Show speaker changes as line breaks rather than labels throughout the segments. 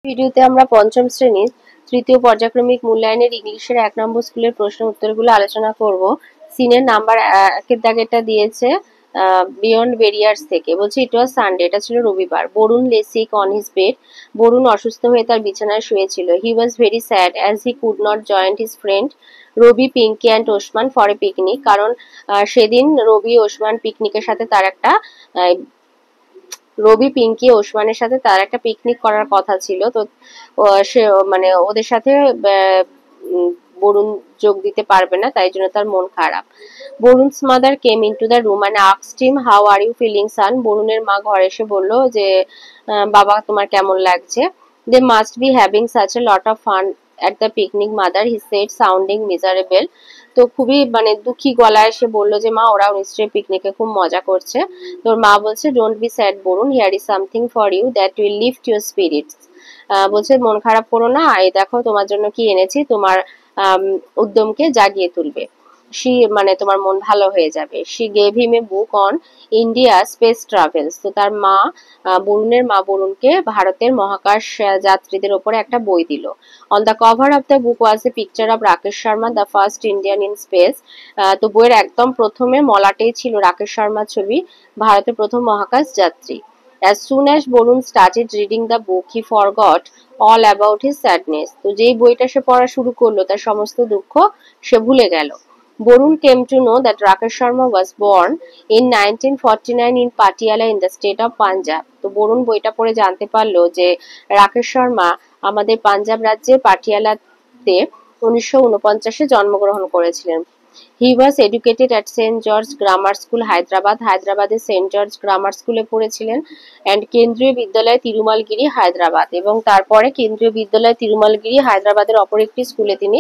ভিডিওতে আমরা পঞ্চম শ্রেণীর তৃতীয় পর্যায়ক্রমিক মূল্যায়নের ইংলিশের 1 নম্বর স্কুলের প্রশ্ন উত্তরগুলো আলোচনা করব। সিনের নাম্বার 1 এর দাগেরটা দিয়েছে বিয়ন্ড বেরিয়ার্স থেকে। বলছে ইট ওয়াজ সানডে, এটা ছিল রবিবার। Varun lay sick on his bed, Varun অসুস্থ হয়ে তার বিছানায় শুয়েছিল। He was very sad as he could not joint his friend Ravi, Pinki and Osman for a picnic. কারণ সেদিন রবি ওসমান পিকনিকের সাথে তার একটা রবি, পিঙ্কি, ওসমানের সাথে তার একটা পিকনিক করার কথা ছিল। তো সে মানে ওদের সাথে বরুণ যোগ দিতে পারবে না, তাই জন্য তার মন খারাপ। Varun's mother came into the room and asked him how are you feeling son. বরুণের মা ঘরে এসে বলল যে বাবা তোমার কেমন লাগছে। They must be having such a lot of fun at the picnic mother, he said sounding miserable. তো খুবই দুঃখী গলায় সে বলল যে মা ওরাও নিশ্চয়ই পিকনিকে খুব মজা করছে। তোর মা বলছে don't be sad Barun, here is something for you that will lift your spirits. বলছে মন খারাপ করো না, এই দেখো তোমার জন্য কি এনেছি, তোমার উদ্যমকে জাগিয়ে তুলবে। তোমার মন ভালো হয়ে যাবে। She gave him a book on India space travels. তো তার মা বরুণের মা বরুণকে ভারতের মহাকাশ যাত্রীদের ওপরে একটা বই দিল। On the cover of the book was a picture of Rakesh Sharma, the first Indian in space. তো বইয়ের একদম প্রথমে মলাটেই ছিল রাকেশ শর্মার ছবি, ভারতের প্রথম মহাকাশ যাত্রী। As soon as Borun started reading the book, he forgot all about his sadness. তো যেই বইটা সে পড়া শুরু করলো তার সমস্ত দুঃখ সে ভুলে গেল। Borun came to know that Rakesh Sharma was born in 1949 in Patiala in the state of Punjab. তো বরুণ বইটা পড়ে জানতে পারলো যে রাকেশ শর্মা আমাদের পাঞ্জাব রাজ্যের পাটিয়ালাতে 1949-এ জন্মগ্রহণ করেছিলেন। He was educated at Saint George grammar school, Hyderabad. হায়দ্রাবাদের সেন্ট জর্জ গ্রামার স্কুলে পড়েছিলেন। অ্যান্ড কেন্দ্রীয় বিদ্যালয় তিরুমালগিরি, হায়দ্রাবাদ। এবং তারপরে কেন্দ্রীয় বিদ্যালয় তিরুমালগিরি, হায়দ্রাবাদের অপর একটি স্কুলে তিনি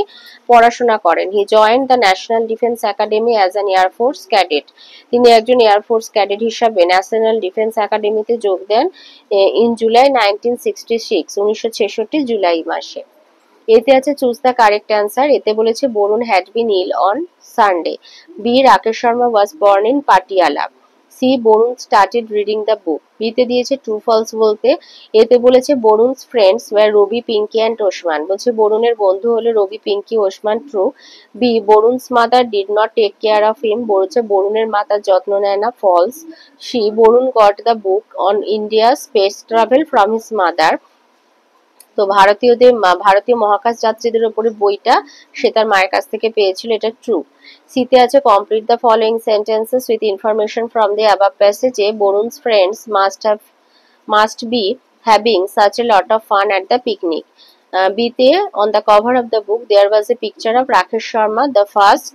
পড়াশোনা করেন। He joined the national defence academy as an air force cadet. তিনি একজন এয়ারফোর্স ক্যাডেট হিসাবে ন্যাশনাল ডিফেন্স একাডেমিতে যোগ দেন ইন জুলাই 1966, 1966 জুলাই মাসে। এতে আছে চুজ দ্য কারেক্ট অ্যান্সার। এতে বলেছে Varun had been ill on Sunday. B Rakesh Sharma was born in Patiala. C Varun started reading the book. বিতে দিয়েছে ট্রু ফলস বলতে। এতে বলেছে Varun's friends were Ravi, Pinki and Osman. বলছে বরুণের বন্ধু হলো Ravi, Pinki, Osman. True. B Varun's mother did not take care of him. বলছে বরুণের মা তার যত্ন নেয় না। False. C Varun got the book on India space travel from his mother. তো ভারতীয় মহাকাশ যাত্রীদের উপরে বইটা সে তার মায়ের কাছ থেকে পেয়েছিল, এটা ট্রু। সিতে আছে complete the following sentences with information from the above প্যাসেজে Varun's friends must be having such a lot of fun at the picnic. বিতে on the cover of the book there was a picture of Rakesh Sharma, the first,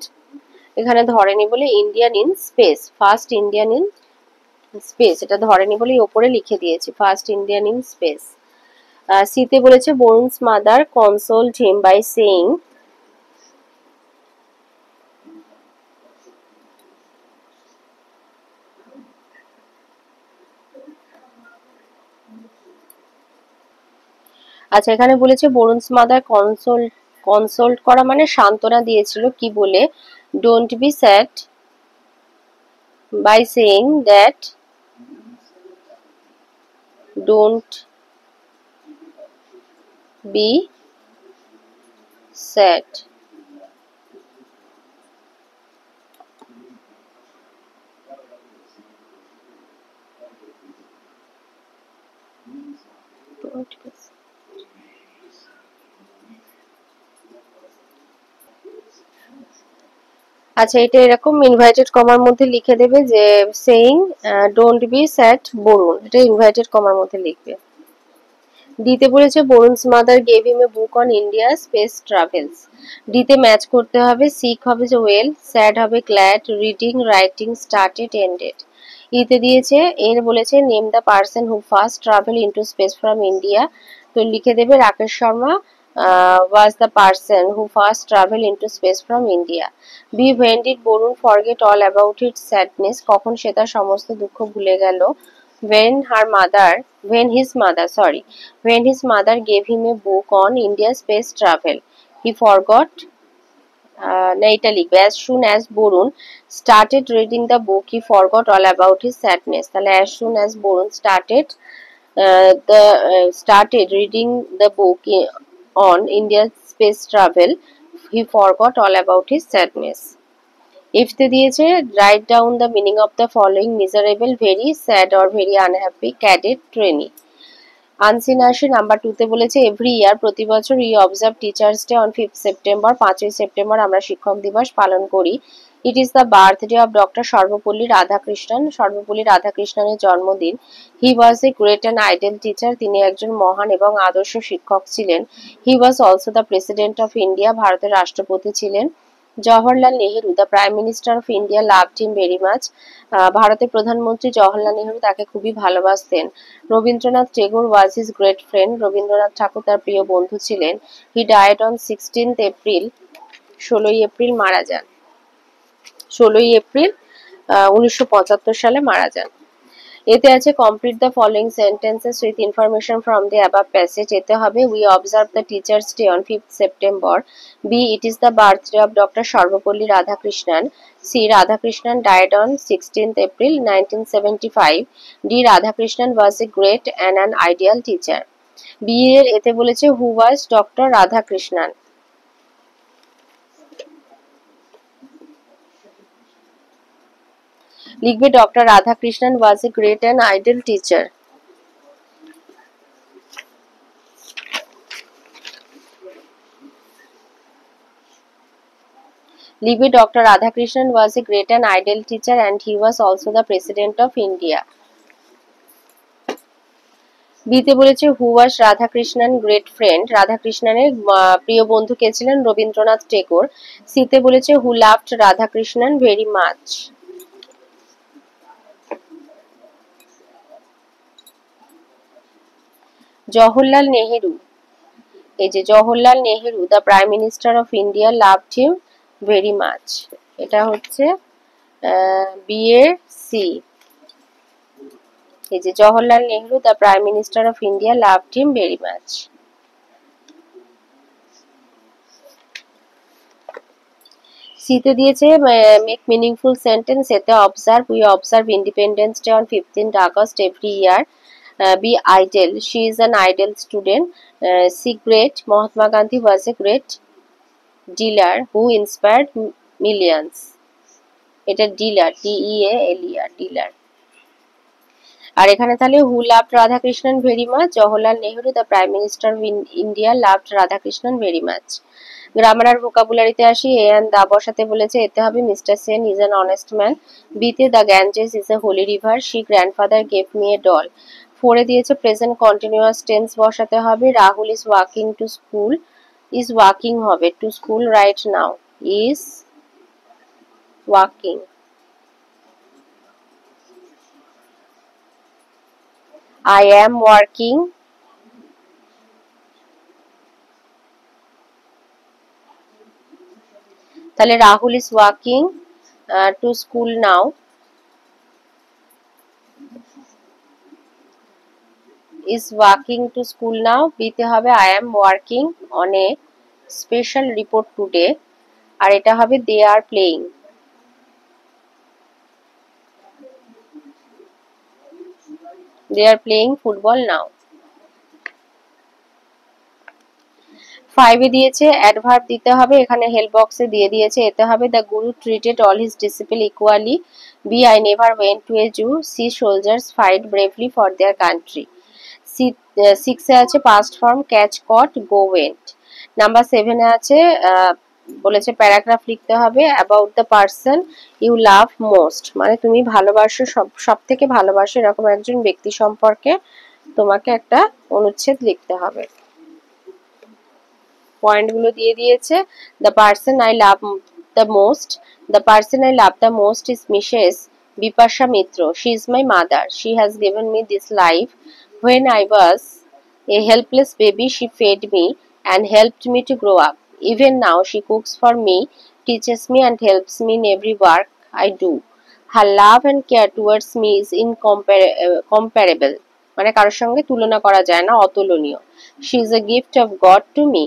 এখানে ধরেনি বলে Indian in space, first Indian in space, এটা ধরেনি বলে ওপরে লিখে দিয়েছি ফার্স্ট ইন্ডিয়ান ইন স্পেস। সিতে বলেছে Varun's mother কনসোলড him by saying আচ্ছা, এখানে বলেছে বরুণস মাদার কনসোল্ড করা মানে সান্ত্বনা দিয়েছিল কি বলে, don't be sad by saying that, don't be sad. আচ্ছা, এটা এরকম ইনভাইটেড কমার মধ্যে লিখে দেবে যে saying don't be sad Varun, এটা ইনভাইটেড কমার মধ্যে লিখবে। ডিতে বলেছে Varun's mother gave him a book on India space travels. ডিতে ম্যাচ করতে হবে, সিক হবে যে ওয়েল, স্যাড হবে glad, reading, writing, started, ended. ইতে দিয়েছে এর বলেছে name the person who first travel into space from India. তো লিখে দেবে Rakesh Sharma was the person who first traveled into space from India. B when did Varun forget all about its sadness? কখন সে তার সমস্ত দুঃখ ভুলে গেল? When his mother gave him a book on India space travel, he forgot. না, এটা লিখবে as soon as Varun started reading the book, he forgot all about his sadness. তাহলে as soon as Varun started started reading the book on India's space travel, he forgot all about his sadness. Ifতে দিয়েছে write down the meaning of the following miserable, very sad or very unhappy cadet trainee. Unseen আসি number 2 তে বলেছে every year প্রতি বছর we observe teachers day on 5th September, 5ই সেপ্টেম্বর আমরা শিক্ষক দিবস পালন করি। It is the birthday of doctor Sarvepalli Radhakrishnan, Sarvepalli রাধাকৃষ্ণনের জন্মদিন। He was a great and ideal teacher, তিনি একজন মহান এবং আদর্শ শিক্ষক ছিলেন। He was also the president of India, ভারতের রাষ্ট্রপতি ছিলেন। Jawaharlal Nehru the prime minister of India loved him very much, ভারতের প্রধানমন্ত্রী জওহরলাল নেহেরু তাকে খুবই ভালোবাসতেন। Rabindranath Tagore was his great friend, Rabindranath Thakur তার প্রিয় বন্ধু ছিলেন। He died on 16th April, 16ই এপ্রিল মারা যান, 16ই এপ্রিল 1975 সালে মারা যান। এতে আছে complete the following sentences with information from the above passage. এতে হবে we observe the teachers day on 5th September. B it is the birthday of doctor Sarvepalli Radhakrishnan. C Radhakrishnan died on 16th April 1975। D Radhakrishnan was a great and an ideal teacher. B এর এতে বলেছে who was doctor Radhakrishnan. লিখবে doctor Radhakrishnan was a great and idol teacher. লিখবে doctor Radhakrishnan was a great and idol teacher and he was also the president of India. বিতে বলেছে who was Radhakrishnan great friend, রাধাকৃষ্ণনের প্রিয় বন্ধু কে ছিলেন? রবীন্দ্রনাথ টেগোর। সিতে বলেছে who loved Radhakrishnan very much. Jawaharlal Nehru, এই যে Jawaharlal Nehru the prime minister of India loved him very much, এটা হচ্ছে বি এর সি। এই যে Jawaharlal Nehru the prime minister of India loved him very much. সিতে দিয়েছে মেক মিনিংফুল সেন্টেন্স। এতে observe we observe independence day on 15th August every year. B idol, she is an idol student. C great, Mahatma Gandhi was a great dealer who inspired millions. এটা dealer, DEALER, dealer. আর এখানে তাহলে who loved Radhakrishnan very much, Jawaharlal Nehru the prime minister of India loved Radhakrishnan very much. Grammar আর ভোকাবুলারিতে আসি। A and the বসাতে বলেছে, এতে হবে mister Sen is an honest man. বিতে the Ganges is a holy river, she grandfather gave me a doll. ফোরে দিয়েছে প্রেজেন্ট কন্টিনিউয়াস টেন্স বসাতে হবে, Rahul is walking to school, is walking হবে to school right now, is walking. I am working, তাহলে Rahul is walking to school now. Is walking to school now. বিতে হবে I am working on a special report today, আর এটা হবে they are playing. They are playing football নাও। 5 এ দিয়েছে adverb দিতে হবে, এখানে হেল্প বক্সে দিয়ে দিয়েছে। এতে হবে the guru treated all his disciple equally. B I never went to a zoo, C soldiers fight bravely for their country. 6 এ আছে past form catch caught go went. Number 7 এ আছে বলেছে প্যারাগ্রাফ লিখতে হবে about the person you love most, মানে তুমি ভালোবাসো সব থেকে ভালোবাসো এরকম একজন ব্যক্তি সম্পর্কে তোমাকে একটা অনুচ্ছেদ লিখতে হবে। পয়েন্টগুলো দিয়ে দিয়েছে। The person I love the most, the person I love the most is Mrs Bipasha Mitra, she is my mother, she has given me this life, when I was a helpless baby she fed me and helped me to grow up, even now she cooks for me, teaches me and helps me in every work I do, her love and care towards me is incomparable, মানে কারোর সঙ্গে তুলনা করা যায় না, অতুলনীয়। She is a gift of God to me.